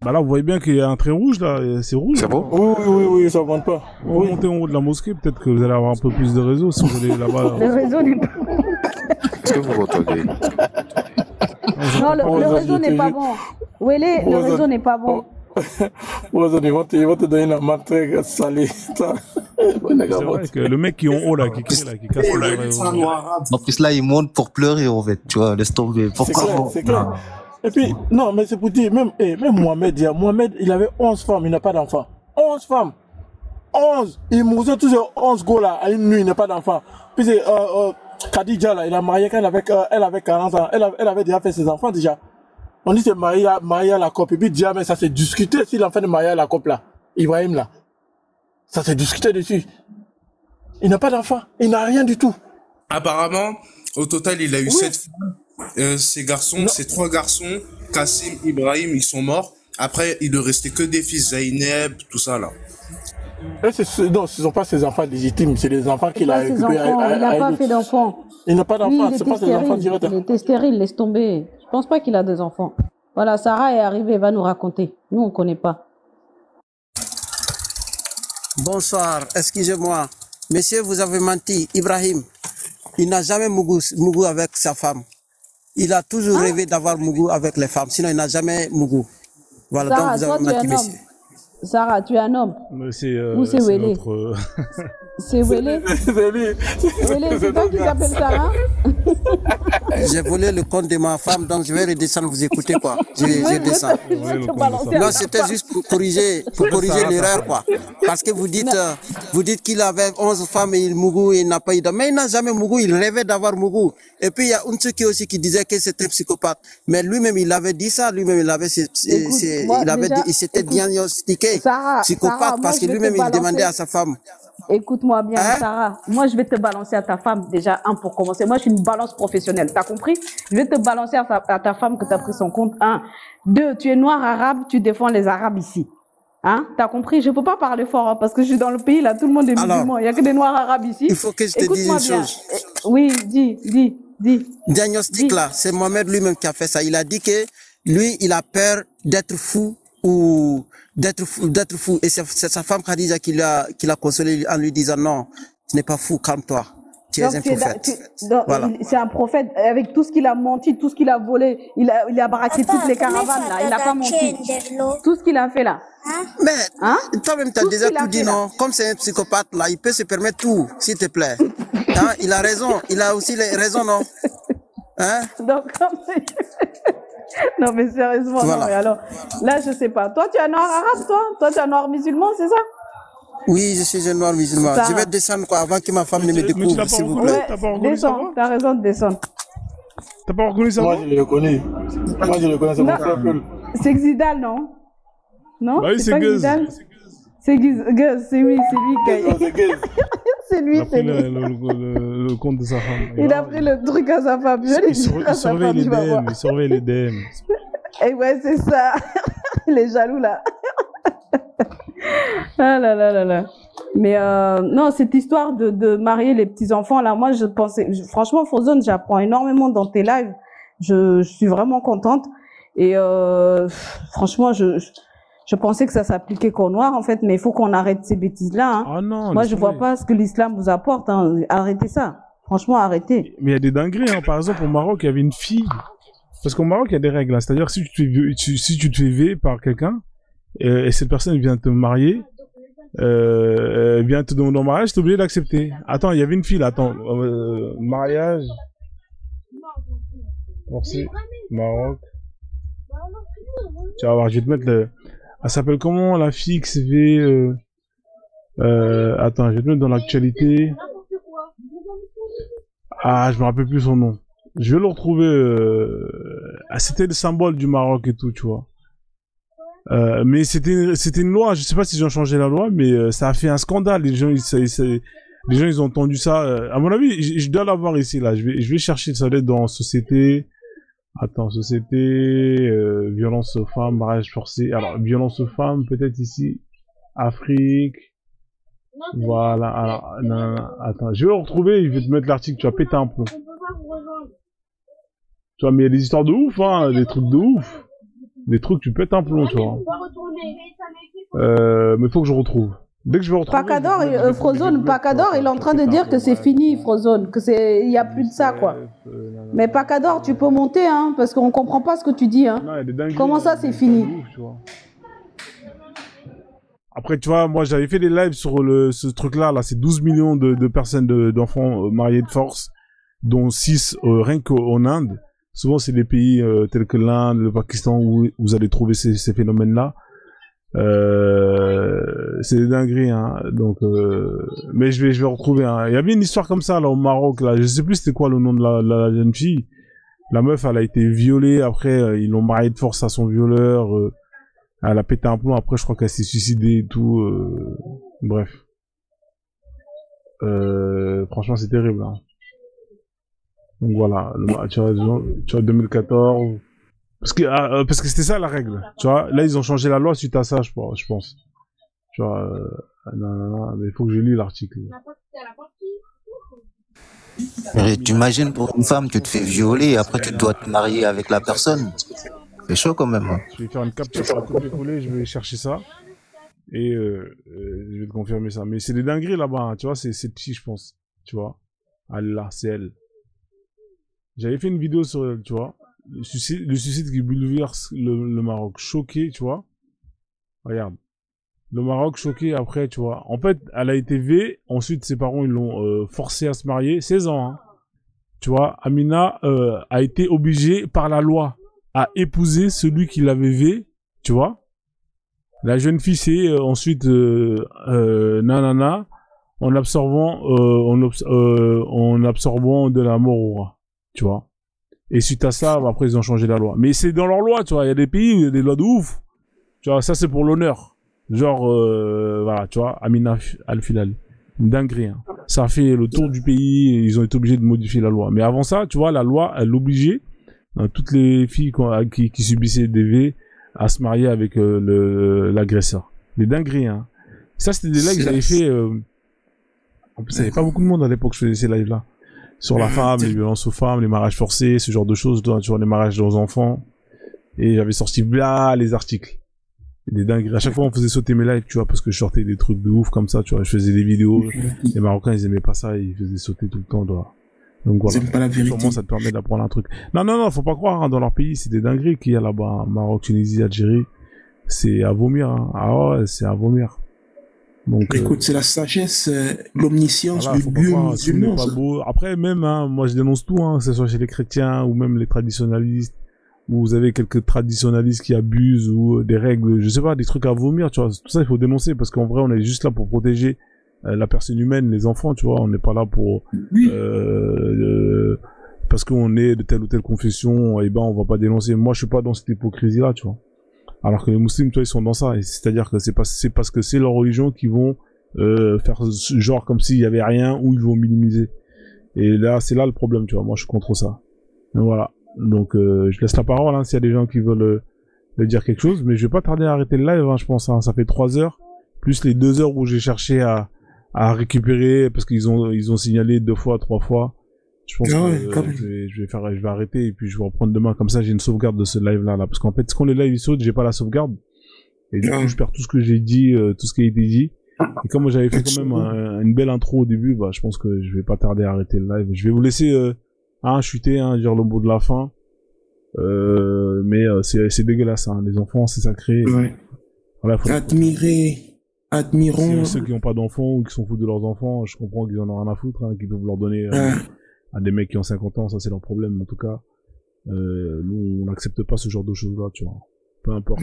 Bah là, vous voyez bien qu'il y a un trait rouge là, c'est rouge. C'est bon? Oui, ça monte pas. Vous montez en haut de la mosquée, peut-être que vous allez avoir un peu plus de réseau si vous allez là-bas. Le réseau n'est pas... Est-ce que vous m'entendez? Non, le réseau n'est pas bon. Wele, le réseau n'est pas bon. Ils vont te donner la matraque salée. C'est vrai que le mec qui est en haut là, qui crie là, qui casse le réseau. En plus là, il monte pour pleurer en fait, tu vois, laisse tomber. Pourquoi? C'est clair. Et puis, non, mais c'est pour dire, même Mohamed, il avait 11 femmes, il n'a pas d'enfant. 11 femmes. 11. Il mourait tous ces 11 gars là, à une nuit, il n'a pas d'enfant. Puis c'est, Khadija là, il a marié quand elle avait 40 ans. Elle avait déjà fait ses enfants déjà. On dit c'est marié à la couple. Et puis déjà, mais ça s'est discuté si l'enfant est marié à la couple là. Ibrahim là. Ça s'est discuté dessus. Il n'a pas d'enfant. Il n'a rien du tout. Apparemment, au total, il a eu 7 femmes. Ces 3 garçons, Kassim, Ibrahim, ils sont morts. Après, il ne restait que des fils, Zaineb, tout ça là. Non, ce ne sont pas ses enfants légitimes, c'est les enfants qu'il a récupérés. Il n'a pas fait d'enfants. Il n'a pas d'enfants, c'est pas ses enfants directs. Il était stérile, laisse tomber. Je pense pas qu'il a des enfants. Voilà, Sarah est arrivée, elle va nous raconter. Nous, on ne connaît pas. Bonsoir, excusez-moi. Monsieur, vous avez menti. Ibrahim, il n'a jamais mougou avec sa femme. Il a toujours rêvé d'avoir mougou avec les femmes, sinon il n'a jamais mougou. Voilà, Sarah, donc vous avez menti, monsieur. Sarah, tu es un homme. Ou c'est Wele? C'est Wele? Wele, c'est toi qui t'appelles Sarah? J'ai volé le compte de ma femme, donc je vais redescendre vous écouter, quoi. Je descends. Non, c'était juste pour corriger l'erreur, quoi. Parce que vous dites qu'il avait 11 femmes et il mougou et il n'a pas eu d'homme. Mais il n'a jamais mougou, il rêvait d'avoir mougou. Et puis il y a Unsuki aussi qui disait que c'était psychopathe. Mais lui-même, il avait dit ça, lui-même, il s'était diagnostiqué psychopathe parce que lui-même, il demandait à sa femme. Écoute-moi bien, Sarah. Moi, je vais te balancer à ta femme, déjà, pour commencer. Moi, je suis une balance professionnelle. T'as compris? Je vais te balancer à ta femme que t'as pris son compte. 2, tu es noir arabe, tu défends les arabes ici. Hein? T'as compris? Je peux pas parler fort, hein, parce que je suis dans le pays, là, tout le monde est musulman. Il y a que des noirs arabes ici. Il faut que je te dise une chose. Oui, dis. Diagnostic, là, c'est Mohamed lui-même qui a fait ça. Il a dit que lui, il a peur d'être fou ou d'être fou. Et c'est sa femme Khadija qui l'a consolé en lui disant non, tu n'es pas fou, calme-toi. Tu es un prophète. Voilà. C'est un prophète avec tout ce qu'il a menti, tout ce qu'il a volé. Il a braqué toutes les caravanes là. Il n'a pas menti. Tout ce qu'il a fait là. Mais toi-même, tu as déjà tout dit, non? Comme c'est un psychopathe là, il peut se permettre tout, s'il te plaît. Hein? Il a raison. Il a aussi raison, non? Hein? Donc, non, mais sérieusement, voilà. Non, mais alors, là, je sais pas. Toi, tu es un noir arabe, toi? Toi, tu es un noir musulman, c'est ça? Oui, je suis un noir musulman. Je vais descendre, quoi, avant que ma femme ne me découvre, s'il vous plaît. Ouais, descends, t'as raison de descendre. T'as pas reconnu ça? Moi, je le connais. Moi, je le connais, c'est mon frère. C'est Xidal, non? Non? Bah oui, c'est pas Guz. Xidal? C'est Guz, c'est lui, c'est lui. Il a pris le compte de sa femme. Il a pris le truc à sa femme. Il surveille les DM. Et ouais, c'est ça. Il est jaloux, là. Ah là là là là. Mais non, cette histoire de marier les petits-enfants, là, moi, je pensais... Franchement, Frozone, j'apprends énormément dans tes lives. Je suis vraiment contente. Et franchement, je pensais que ça s'appliquait qu'aux Noirs, en fait, mais il faut qu'on arrête ces bêtises-là. Hein. Ah non, moi, je vois pas ce que l'islam vous apporte. Hein. Arrêtez ça. Franchement, arrêtez. Mais il y a des dingueries. Hein. Par exemple, au Maroc, il y avait une fille. Parce qu'au Maroc, il y a des règles. Hein. C'est-à-dire, si tu te fais violer par quelqu'un, et cette personne vient te marier, vient te demander en mariage, t'es obligé d'accepter. Attends, il y avait une fille là. Attends, mariage. Merci. Maroc. Tu vas voir, je vais te mettre le... Elle s'appelle comment la fille qui s'est fait... attends, je vais te mettre dans l'actualité. Ah, je me rappelle plus son nom. Je vais le retrouver. C'était le symbole du Maroc et tout, tu vois. Mais c'était une loi. Je sais pas s'ils ont changé la loi, mais ça a fait un scandale. Les gens ils ont entendu ça. À mon avis, je dois l'avoir ici là. Je vais chercher ça dans société. Attends, société, violence aux femmes, mariage forcé. Alors, violence aux femmes, peut-être ici, Afrique. Voilà, alors, non, attends, je vais le retrouver, je vais te mettre l'article, tu vas péter un plomb. Tu vois, mais il y a des histoires de ouf, hein, des trucs de ouf. Des trucs, tu pètes un plomb, tu vois. Mais faut que je retrouve. Dès que je vais retrouver... Pacador, Frozone, Pacador, il est en train de dire que c'est fini, Frozone, il y a plus de ça, quoi. Mais Pacador, tu peux monter, hein, parce qu'on comprend pas ce que tu dis, hein. Non, comment ça, c'est fini? Après, tu vois, moi, j'avais fait des lives sur ce truc-là, là, c'est 12 millions de personnes, d'enfants mariés de force, dont 6 rien qu'en Inde. Souvent, c'est des pays tels que l'Inde, le Pakistan, où vous allez trouver ces phénomènes-là. C'est des dingueries, hein. Donc, mais je vais retrouver. Hein. Il y avait une histoire comme ça là au Maroc là. Je sais plus c'était quoi le nom de la jeune fille. La meuf, elle a été violée. Après, ils l'ont mariée de force à son violeur. Elle a pété un plomb. Après, je crois qu'elle s'est suicidée et tout. Bref. Franchement, c'est terrible. Hein. Donc voilà. Tu vois, 2014. Parce que c'était ça la règle, tu vois. Là, ils ont changé la loi suite à ça, je pense. Tu vois, non, mais il faut que je lis l'article. Tu imagines pour une femme, tu te fais violer et après tu dois te marier avec la personne. C'est chaud quand même. Hein. Je vais faire une capture sur la copier-coller, je vais chercher ça. Et je vais te confirmer ça. Mais c'est des dingueries là-bas, hein, tu vois, c'est cette fille, je pense. Tu vois. Allah, c'est elle. J'avais fait une vidéo sur elle, tu vois. Le suicide qui bouleverse le Maroc. Choqué, tu vois. Regarde. Le Maroc choqué après, tu vois. En fait, elle a été V. Ensuite, ses parents, ils l'ont forcé à se marier. 16 ans, hein. Tu vois, Amina a été obligée par la loi à épouser celui qui l'avait V. Tu vois. La jeune fille, c'est ensuite nanana en absorbant de la mort, tu vois. Et suite à ça, après, ils ont changé la loi. Mais c'est dans leur loi, tu vois. Il y a des pays où il y a des lois de ouf. Tu vois, ça, c'est pour l'honneur. Genre, voilà, tu vois, Amina Al-Filal. Une dinguerie, hein. Ça a fait le tour du pays et ils ont été obligés de modifier la loi. Mais avant ça, tu vois, la loi, elle obligeait toutes les filles qui subissaient des V à se marier avec l'agresseur. Des dingueries, hein. Ça, c'était des lives que j'avais fait... En plus, il n'y avait pas beaucoup de monde à l'époque que je faisais ces lives-là. Sur la femme, les violences aux femmes, les mariages forcés, ce genre de choses, tu vois, les mariages aux enfants. Et j'avais sorti les articles. Des dingueries. À chaque fois, on faisait sauter mes lives, tu vois, parce que je sortais des trucs de ouf comme ça, tu vois. Je faisais des vidéos. Les Marocains, ils aimaient pas ça, ils faisaient sauter tout le temps, tu vois. Donc voilà. C'est pas la vérité. Sûrement, ça te permet d'apprendre un truc. Non, faut pas croire, hein, dans leur pays, c'est des dingueries qu'il y a là-bas. Maroc, Tunisie, Algérie. C'est à vomir, hein. Ah ouais, c'est à vomir. Donc, écoute, c'est la sagesse, l'omniscience du Dieu musulman. Après, même, hein, moi je dénonce tout, hein, que ce soit chez les chrétiens ou même les traditionalistes, où vous avez quelques traditionalistes qui abusent ou des règles, je sais pas, des trucs à vomir, tu vois. Tout ça, il faut dénoncer parce qu'en vrai, on est juste là pour protéger la personne humaine, les enfants, tu vois. On n'est pas là pour parce qu'on est de telle ou telle confession, et ben on va pas dénoncer. Moi, je suis pas dans cette hypocrisie-là, tu vois. Alors que les musulmans, toi, ils sont dans ça. Et c'est-à-dire que c'est parce que c'est leur religion qu'ils vont faire genre comme s'il y avait rien, ou ils vont minimiser. Et là, c'est là le problème, tu vois. Moi, je suis contre ça. Donc, voilà. Donc, je laisse la parole, hein, s'il y a des gens qui veulent dire quelque chose. Mais je vais pas tarder à arrêter le live, hein, je pense. Hein. Ça fait 3 heures, plus les 2 heures où j'ai cherché à récupérer, parce qu'ils ont signalé 2 fois, 3 fois. Je pense que je vais arrêter, et puis je vais reprendre demain. Comme ça, j'ai une sauvegarde de ce live-là, parce qu'en fait, quand le live saute, j'ai pas la sauvegarde. Et du coup, je perds tout ce que j'ai dit, tout ce qui a été dit. Et comme j'avais fait quand même une belle intro au début, bah, je pense que je vais pas tarder à arrêter le live. Je vais vous laisser, chuter, dire le mot de la fin. Mais c'est dégueulasse, hein. Les enfants, c'est sacré. Ouais. Voilà, admirons. Ceux qui n'ont pas d'enfants ou qui s'en foutent de leurs enfants, je comprends qu'ils en ont rien à foutre, hein, qu'ils peuvent leur donner à des mecs qui ont 50 ans, ça c'est leur problème. En tout cas, nous, on n'accepte pas ce genre de choses-là, tu vois. Peu importe.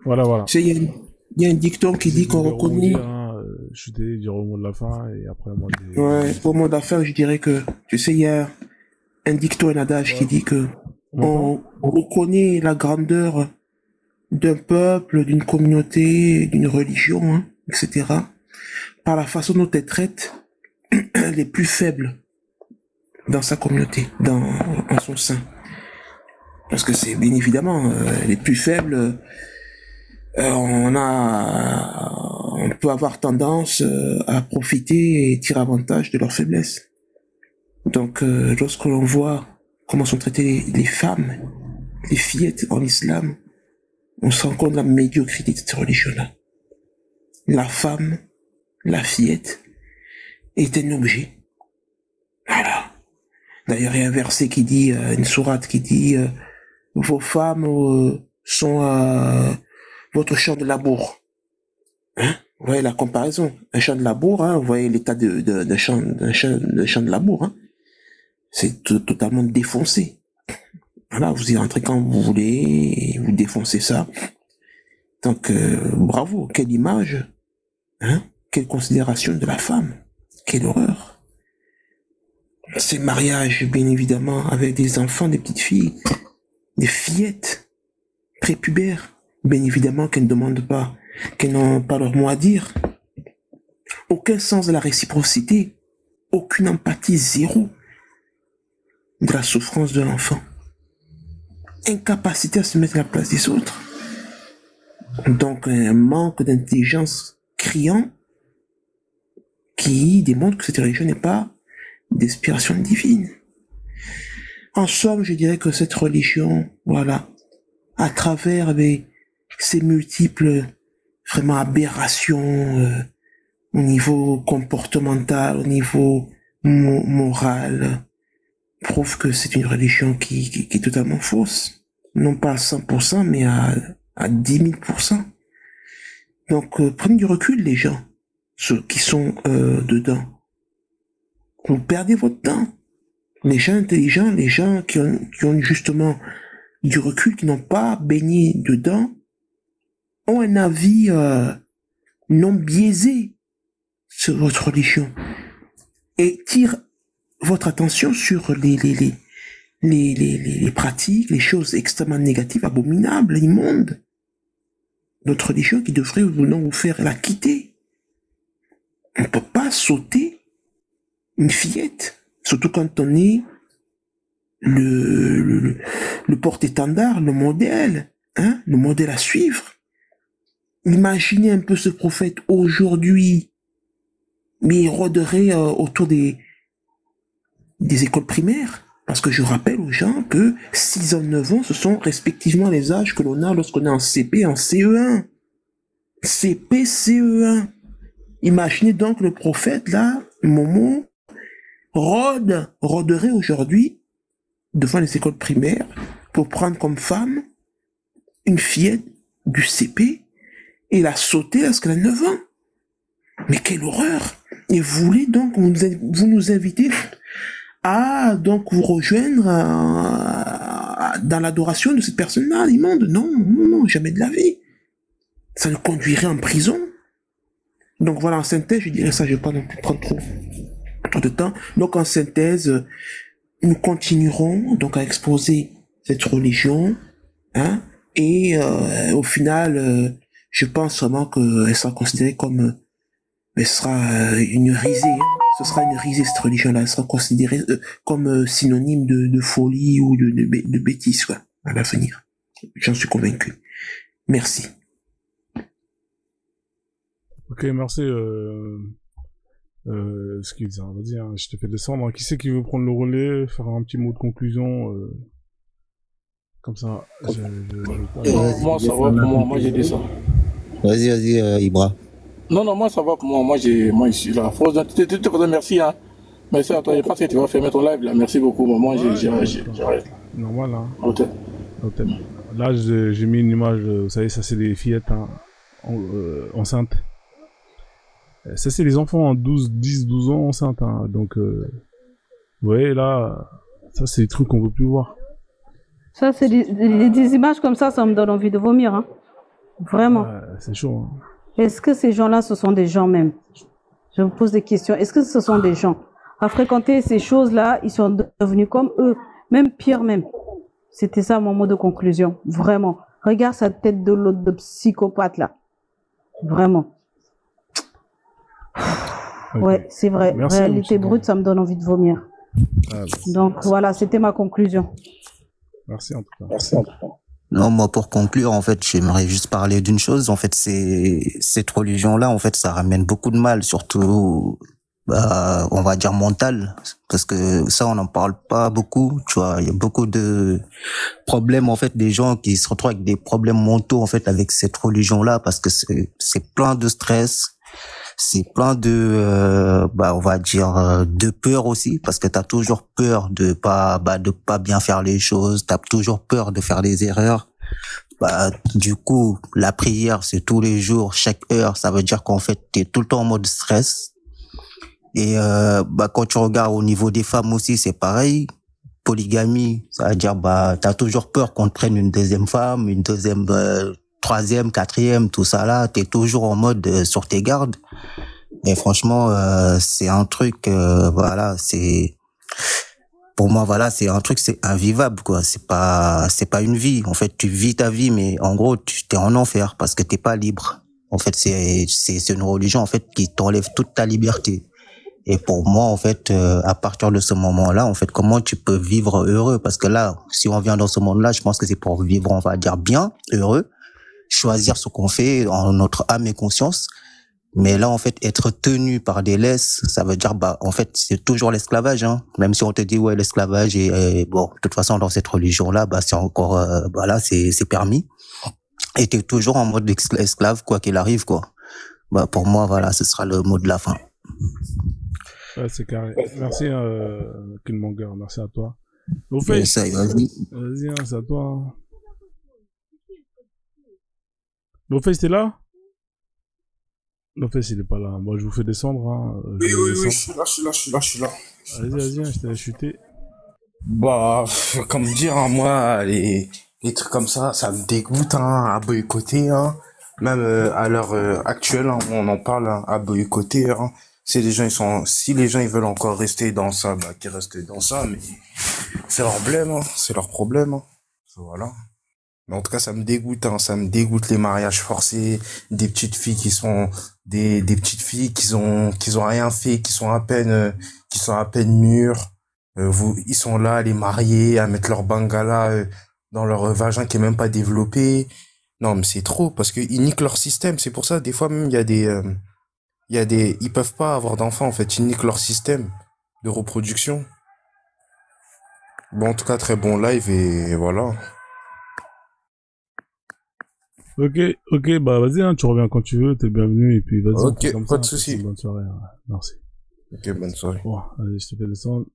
Voilà. Il y a un dicton qui dit qu'on reconnaît. Je vais dire au mot de la fin, et après moi. Au mot de la fin, je dirais que, tu sais, il y a un dicton, un adage qui dit que on reconnaît la grandeur d'un peuple, d'une communauté, d'une religion, hein, etc., par la façon dont elle traite les plus faibles dans sa communauté, en son sein. Parce que c'est bien évidemment les plus faibles, on peut avoir tendance à profiter et tirer avantage de leur faiblesse. Donc, lorsque l'on voit comment sont traitées les femmes, les fillettes en islam, on se rend compte de la médiocrité de cette religion-là. La femme, la fillette, est un objet. Voilà. D'ailleurs, il y a un verset qui dit, une sourate qui dit, vos femmes sont votre champ de labour. Hein? Vous voyez la comparaison. Un champ de labour, hein, vous voyez l'état d'un champ de labour. Hein? C'est totalement défoncé. Voilà, vous y rentrez quand vous voulez, et vous défoncez ça. Donc, bravo, quelle image, hein, quelle considération de la femme, quelle horreur. Ces mariages, bien évidemment, avec des enfants, des petites filles, des fillettes, prépubères, bien évidemment qu'elles ne demandent pas, qu'elles n'ont pas leur mot à dire. Aucun sens de la réciprocité, aucune empathie, zéro de la souffrance de l'enfant. Incapacité à se mettre à la place des autres. Donc un manque d'intelligence criant qui démontre que cette religion n'est pas d'inspiration divine. En somme, je dirais que cette religion, voilà, à travers ces multiples vraiment aberrations au niveau comportemental, au niveau moral, prouve que c'est une religion qui est totalement fausse. Non pas à 100%, mais à 10 000%. Donc, prenez du recul, les gens, ceux qui sont dedans. Vous perdez votre temps. Les gens intelligents, les gens qui ont justement du recul, qui n'ont pas baigné dedans, ont un avis non biaisé sur votre religion. Et tirent votre attention sur les pratiques, les choses extrêmement négatives, abominables, immondes. Notre religion qui devrait vous faire la quitter. On ne peut pas sauter une fillette, surtout quand on est le porte-étendard, le modèle, hein, le modèle à suivre. Imaginez un peu ce prophète aujourd'hui, mais il rôderait autour des écoles primaires. Parce que je rappelle aux gens que 6 ans, 9 ans, ce sont respectivement les âges que l'on a lorsqu'on est en CP, en CE1. CP, CE1. Imaginez donc le prophète, là, Momo, rôderait aujourd'hui devant les écoles primaires pour prendre comme femme une fillette du CP et la sauter lorsqu'elle a 9 ans. Mais quelle horreur! Et vous voulez donc, vous nous invitez à donc vous rejoindre dans l'adoration de cette personne-là, l'immonde. Non, jamais de la vie. Ça nous conduirait en prison. Donc voilà, en synthèse, je dirais ça, je vais pas non plus prendre trop de temps. Donc en synthèse, nous continuerons donc à exposer cette religion, hein, et au final, je pense vraiment qu'elle sera considérée comme, elle sera une risée, hein. Ce sera une risée, cette religion-là. Elle sera considérée comme synonyme de folie ou de bêtise, quoi, à l'avenir. J'en suis convaincu. Merci. Ok, merci. Excuse, hein, vas-y, hein, je te fais descendre. Qui c'est qui veut prendre le relais, faire un petit mot de conclusion comme ça. Moi, ça va pour moi. Moi, j'ai dit ça. Vas-y, Ibra. Non, moi, ça va pour moi. Moi, je suis là. Merci, hein. Merci à toi. Je pense que tu vas fermer ton live, là. Merci beaucoup. Moi, j'arrête. Normal, hein. Ok. Là, j'ai mis une image, vous savez, ça, c'est des fillettes, hein, enceintes. Ça, c'est les enfants en 10, 12 ans enceintes, hein. Donc, vous voyez, là, ça, c'est des trucs qu'on veut plus voir. Ça, c'est des images comme ça me donne envie de vomir, hein. Vraiment. C'est chaud, hein. Est-ce que ces gens-là, ce sont des gens même? Je me pose des questions. Est-ce que ce sont des gens? À fréquenter ces choses-là, ils sont devenus comme eux. Même pire même. C'était ça mon mot de conclusion. Vraiment. Regarde sa tête de l'autre, de psychopathe là. Vraiment. Okay. Ouais, c'est vrai. Merci, réalité brute, ça me donne envie de vomir. Donc voilà, c'était ma conclusion. Merci en tout cas. Non, moi, pour conclure, en fait, j'aimerais juste parler d'une chose. En fait, cette religion-là, en fait, ça ramène beaucoup de mal, surtout, on va dire mental, parce que ça, on n'en parle pas beaucoup. Tu vois, il y a beaucoup de problèmes, en fait, des gens qui se retrouvent avec des problèmes mentaux, en fait, avec cette religion-là, parce que c'est plein de stress. C'est plein de, on va dire, de peur aussi, parce que t'as toujours peur de pas bien faire les choses, t'as toujours peur de faire des erreurs. Du coup, la prière, c'est tous les jours, chaque heure, ça veut dire qu'en fait, t'es tout le temps en mode stress. Et, quand tu regardes au niveau des femmes aussi, c'est pareil. Polygamie, ça veut dire, t'as toujours peur qu'on te prenne une deuxième femme, une deuxième, troisième, quatrième, tout ça là, t'es toujours en mode sur tes gardes. Et franchement, c'est un truc, pour moi, c'est un truc, c'est invivable, quoi. C'est pas une vie. En fait, tu vis ta vie, mais en gros, tu t'es en enfer parce que t'es pas libre. En fait, c'est une religion, en fait, qui t'enlève toute ta liberté. Et pour moi, en fait, à partir de ce moment-là, en fait, comment tu peux vivre heureux? Parce que là, si on vient dans ce monde-là, je pense que c'est pour vivre, on va dire bien, heureux. Choisir ce qu'on fait en notre âme et conscience. Mais là, en fait, être tenu par des laisses, ça veut dire, en fait, c'est toujours l'esclavage, hein. Même si on te dit, ouais, l'esclavage de toute façon, dans cette religion-là, c'est encore, c'est permis. Et t'es toujours en mode esclave, quoi qu'il arrive, quoi. Pour moi, ce sera le mot de la fin. Ouais, c'est carré. Merci, Killmonger. Merci à toi. Vas-y, hein, c'est à toi. Face, t'es là? Face, il est pas là. Moi, je vous fais descendre, hein. Oui, je suis là. Vas-y, hein, je t'ai chuté. Comme dire, hein, moi, les trucs comme ça me dégoûte, hein, à boycotter, hein. Même à l'heure actuelle, hein, on en parle, hein, à boycotter, hein. Si les gens ils veulent encore rester dans ça, qu'ils restent dans ça, mais c'est leur problème, hein. C'est leur problème, hein. Voilà. Mais en tout cas, ça me dégoûte, hein. Ça me dégoûte les mariages forcés, des petites filles qui sont des petites filles qui ont rien fait, qui sont à peine mûres. Ils sont là, les mariés, à mettre leur bangala dans leur vagin qui est même pas développé. Non, mais c'est trop, parce que ils niquent leur système. C'est pour ça, des fois même, ils peuvent pas avoir d'enfants, en fait. Ils niquent leur système de reproduction. Bon, en tout cas, très bon live et voilà. Ok, vas-y, hein, tu reviens quand tu veux, t'es bienvenu, et puis vas-y. Ok, pas de soucis. Bonne soirée, hein. Merci. Ok, bonne soirée. Bon, allez, je te fais descendre.